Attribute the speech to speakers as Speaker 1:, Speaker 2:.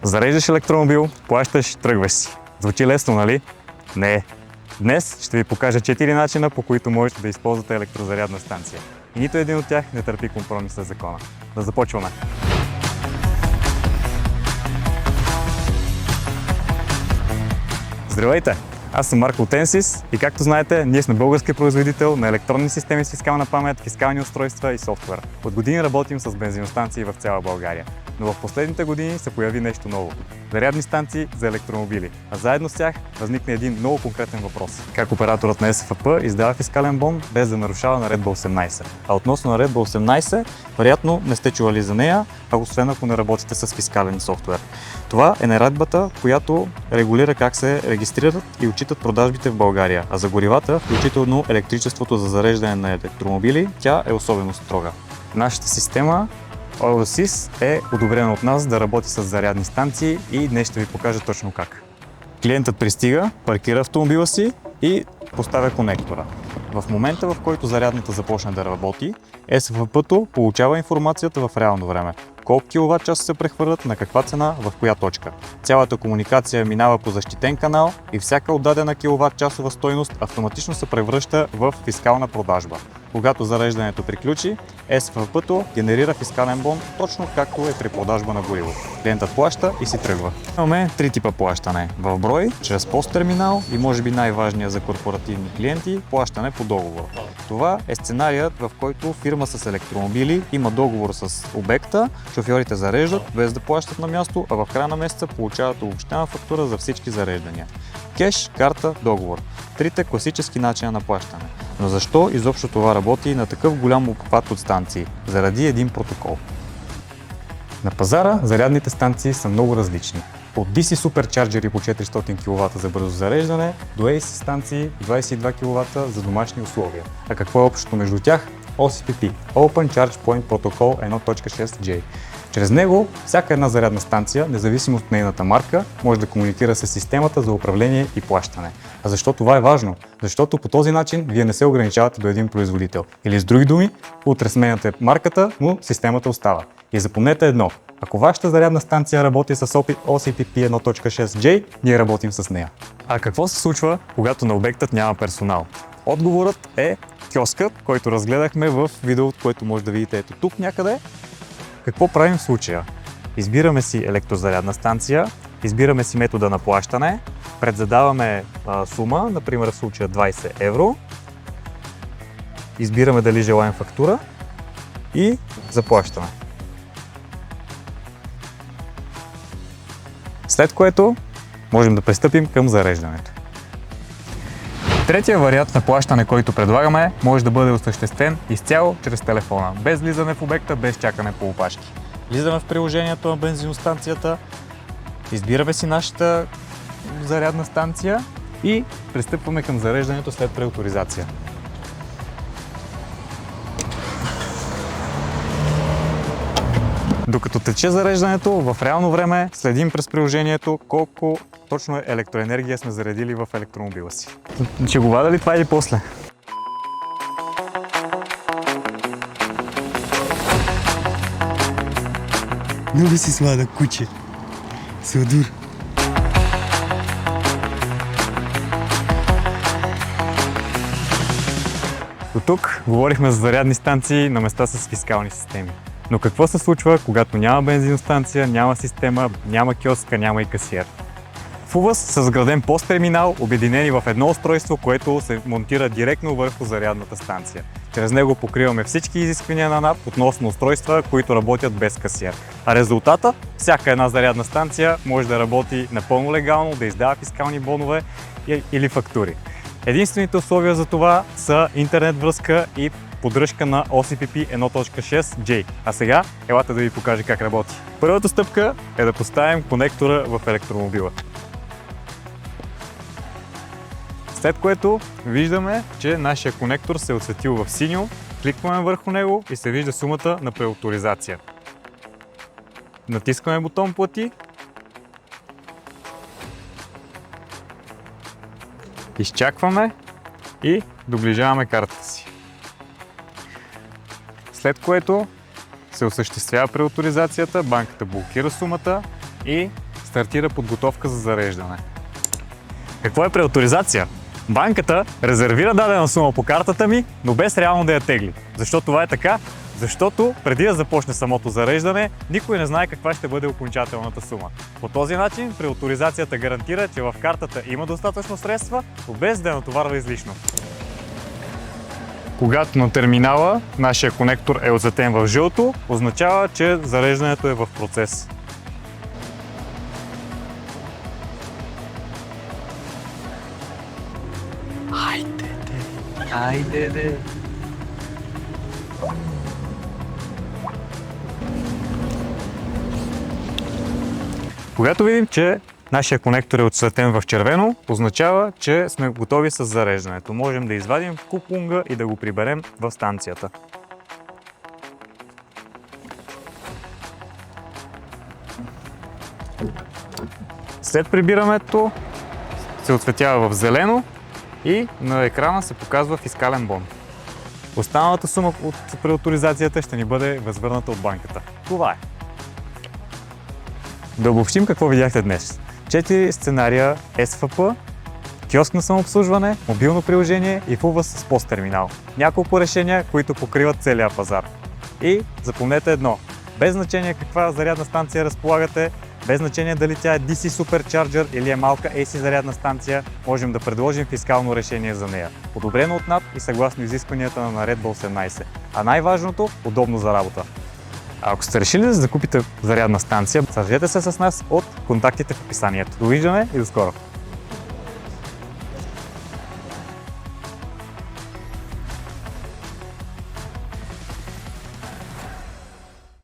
Speaker 1: Зареждаш електромобил, плащаш, тръгваш си. Звучи лесно, нали? Не. Днес ще ви покажа 4 начина, по които можете да използвате електрозарядна станция. И нито един от тях не търпи компромис с закона. Да започваме! Здравейте! Аз съм Марко от Ensys и както знаете, ние сме български производител на електронни системи с фискална памет, фискални устройства и софтуер. От години работим с бензиностанции в цяла България. Но в последните години се появи нещо ново – зарядни станции за електромобили. А заедно с тях възникне един много конкретен въпрос. Как операторът на СФП издава фискален бон без да нарушава Наредба 18? А относно Наредба 18, вероятно не сте чували за нея, а освен ако не работите с фискален софтуер. Това е наредбата, която регулира как се регистрират и отчитат продажбите в България, а за горивата, включително електричеството за зареждане на електромобили, тя е особено строга. Нашата система OilSys е одобрена от нас да работи с зарядни станции и днес ще ви покажа точно как. Клиентът пристига, паркира автомобила си и поставя конектора. В момента, в който зарядната започне да работи, СФП-то получава информацията в реално време. Колко киловатт-часа се прехвърлят, на каква цена, в коя точка. Цялата комуникация минава по защитен канал и всяка отдадена киловатт-часова стойност автоматично се превръща в фискална продажба. Когато зареждането приключи, СФП-то генерира фискален бон, точно както е при продажба на гориво. Клиентът плаща и си тръгва. Имаме три типа плащане. В брой, чрез посттерминал и може би най-важният за корпоративни клиенти – плащане по договор. Това е сценарият, в който фирма с електромобили има договор с обекта, шофьорите зареждат без да плащат на място, а в края на месеца получават обобщена фактура за всички зареждания. Кеш, карта, договор. Трите класически начина на плащане. Но защо изобщо това работи на такъв голям обхват от станции? Заради един протокол. На пазара зарядните станции са много различни. От DC суперчарджери по 400 кВт за бързо зареждане до AC станции 22 кВт за домашни условия. А какво е общото между тях? OCPP – Open Charge Point Protocol 1.6J. Чрез него всяка една зарядна станция, независимо от нейната марка, може да комуникира с системата за управление и плащане. А защо това е важно? Защото по този начин вие не се ограничавате до един производител. Или с други думи, утре сменяте марката, но системата остава. И запомнете едно. Ако вашата зарядна станция работи с OCPP 1.6J, ние работим с нея. А какво се случва, когато на обектът няма персонал? Отговорът е киоскът, който разгледахме в видеото, което може да видите ето тук някъде. Какво правим в случая? Избираме си електрозарядна станция, избираме си метода на плащане, предзадаваме сума, например в случая 20 евро, избираме дали желаем фактура и заплащаме. След което можем да пристъпим към зареждането. Третия вариант на плащане, който предлагаме, може да бъде осъществен изцяло чрез телефона, без влизане в обекта, без чакане по опашки. Влизаме в приложението на бензиностанцията, избираме си нашата зарядна станция и пристъпваме към зареждането след преавторизация. Докато тече зареждането, в реално време следим през приложението колко точно електроенергия сме заредили в електромобила си. Ще го вада ли това или после?
Speaker 2: Много си слада, куче. Сладур.
Speaker 1: До тук говорихме за зарядни станции на места с фискални системи. Но какво се случва, когато няма бензиностанция, няма система, няма киоска, няма и касиер? В УВАЗ са сграден посттерминал, обединени в едно устройство, което се монтира директно върху зарядната станция. Чрез него покриваме всички изисквания на НАП относно устройства, които работят без касиер. А резултата? Всяка една зарядна станция може да работи напълно легално, да издава фискални бонове или фактури. Единствените условия за това са интернет връзка и поддръжка на OCPP 1.6J. А сега, елате да ви покажа как работи. Първата стъпка е да поставим конектора в електромобила. След което виждаме, че нашия конектор се е осветил в синьо, кликваме върху него и се вижда сумата на преавторизация. Натискаме бутон Плати. Изчакваме и доближаваме картата си. След което се осъществява преавторизацията, банката блокира сумата и стартира подготовка за зареждане. Какво е преавторизация? Банката резервира дадена сума по картата ми, но без реално да я тегли. Защо това е така? Защото преди да започне самото зареждане, никой не знае каква ще бъде окончателната сума. По този начин преавторизацията гарантира, че в картата има достатъчно средства, но без да я натоварва излишно. Когато на терминала нашия конектор е оцветен в жълто, означава, че зареждането е в процес.
Speaker 2: Айде.
Speaker 1: Когато видим, че нашия конектор е отцветен в червено, означава, че сме готови с зареждането. Можем да извадим куплунга и да го приберем в станцията. След прибирането се отцветява в зелено и на екрана се показва фискален бон. Останалата сума от преавторизацията ще ни бъде възвърната от банката. Това е. Да обобщим какво видяхте днес. 4 сценария СФП, киоск на самообслужване, мобилно приложение и ФУВАС с посттерминал. Няколко решения, които покриват целия пазар. И запомнете едно, без значение каква зарядна станция разполагате, без значение дали тя е DC Supercharger или е малка AC зарядна станция, можем да предложим фискално решение за нея. Подобрено от НАП и съгласно изискванията на Наредба 18. А най-важното – удобно за работа. А ако сте решили да закупите зарядна станция, свържете се с нас от контактите в описанието. Довиждане и до скоро!